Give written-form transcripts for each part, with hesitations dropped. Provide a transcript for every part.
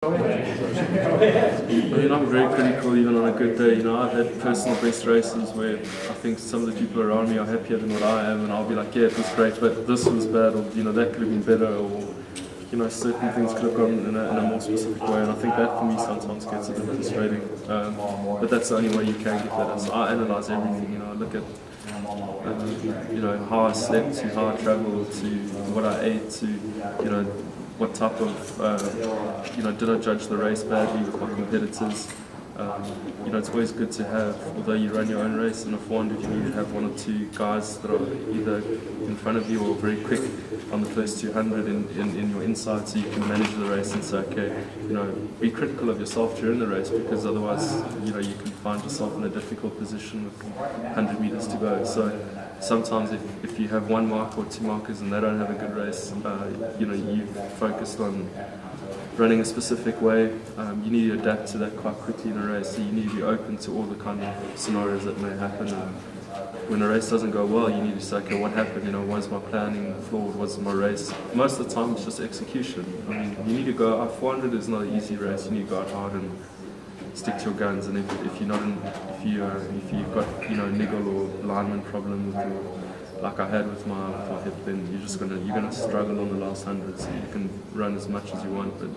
I'm very critical even on a good day. I've had personal best races where I think some of the people around me are happier than what I am, and I'll be like, yeah, it was great, but this was bad, or that could have been better, or certain things could have gone in a more specific way, and I think that for me sometimes gets a bit frustrating. But that's the only way you can get that. So I analyse everything. I look at how I slept, to how I travelled, to what I ate, to what type of did I judge the race badly with my competitors. It's always good to have, although you run your own race in a 400, you need to have one or two guys that are either in front of you or very quick on the first 200 in your inside, so you can manage the race and say, okay, be critical of yourself during the race, because otherwise, you can find yourself in a difficult position with 100 meters to go. So sometimes if you have one marker or two markers and they don't have a good race, you've focused on running a specific way, you need to adapt to that quite quickly in a race, so you need to be open to all the kind of scenarios that may happen. And when a race doesn't go well, you need to say, okay, what happened? Was my planning flawed? Was my race? Most of the time it's just execution. You need to go out. 400 is not an easy race. You need to go out hard and stick to your guns, and if you've got niggle or alignment problem with your, like I had with my hip, then you're gonna struggle on the last 100. So you can run as much as you want, but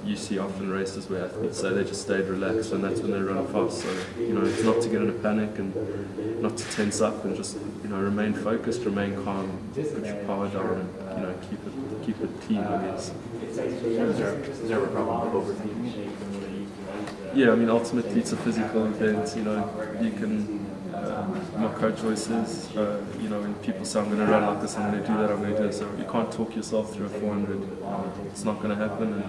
you see often races where athletes say they just stayed relaxed, and that's when they run fast. So it's not to get in a panic and not to tense up, and just remain focused, remain calm, put your power down, and keep it clean, I guess. Is there a problem with overthinking? Yeah, ultimately it's a physical event. You can. My coach always says, when people say, I'm going to run like this, I'm going to do that, I'm going to do it. So you can't talk yourself through a 400. It's not going to happen. And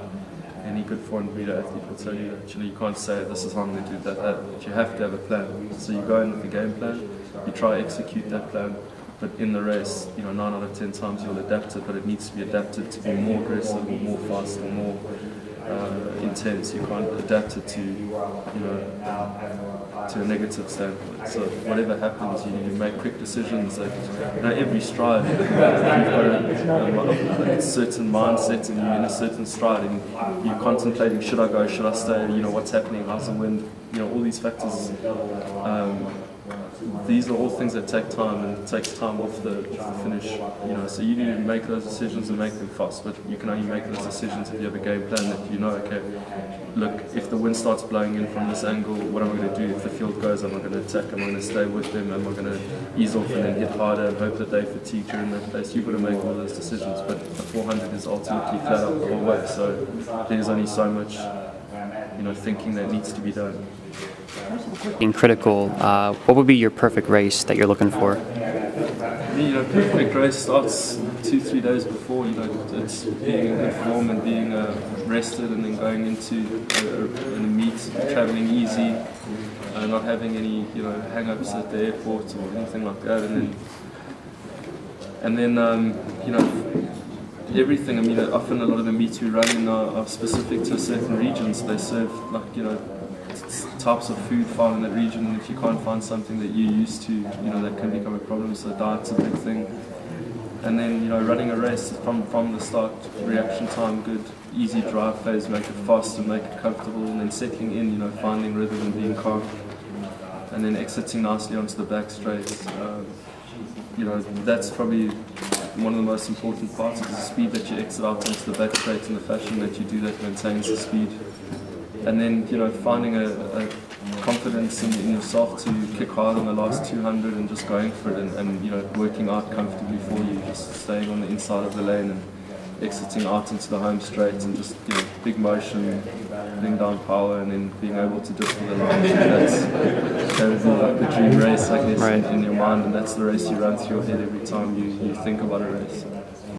any good 400 meter athlete will tell you, actually, you can't say, this is how I'm going to do that. But you have to have a plan. So you go in with a game plan, you try to execute that plan. But in the race, 9 out of 10 times you'll adapt it, but it needs to be adapted to be more aggressive or more fast or more intense. You can't adapt it to a negative standpoint. So whatever happens, you make quick decisions. Every stride, you've got a certain mindset, and you're in a certain stride, and you're contemplating: should I go? Should I stay? What's happening? How's the wind? All these factors. These are all things that take time, and it takes time off the finish. So you need to make those decisions and make them fast. But you can only make those decisions if you have a game plan. That okay, look, if the wind starts blowing in from this angle, what am I going to do? If the field goes, am I going to attack? Am I going to stay with them? Am I going to ease off and then hit harder and hope that they fatigue during that place? You've got to make all those decisions. But the 400 is ultimately flat out the whole way. So there's only so much, thinking that needs to be done. Being critical, what would be your perfect race that you're looking for? Perfect race starts 2-3 days before. It's being in good form and being rested, and then going into a meet, traveling easy, not having any hang-ups at the airport or anything like that, and then everything. Often a lot of the meets we run in are specific to a certain region, so they serve types of food found in that region, and if you can't find something that you're used to, that can become a problem. So diet's a big thing. And then running a race from the start, reaction time good, easy drive phase, make it fast and make it comfortable, and then settling in, finding rhythm and being calm, and then exiting nicely onto the back straight. That's probably one of the most important parts, is the speed that you exit out onto the back straight, and the fashion that you do that maintains the speed. And then, finding a confidence in yourself to kick hard on the last 200 and just going for it, and working out comfortably for you, just staying on the inside of the lane and exiting out into the home straight, and just big motion, putting down power, and then being able to dip to the line. That would be like the dream race, I guess, in your mind, and that's the race you run through your head every time you think about a race.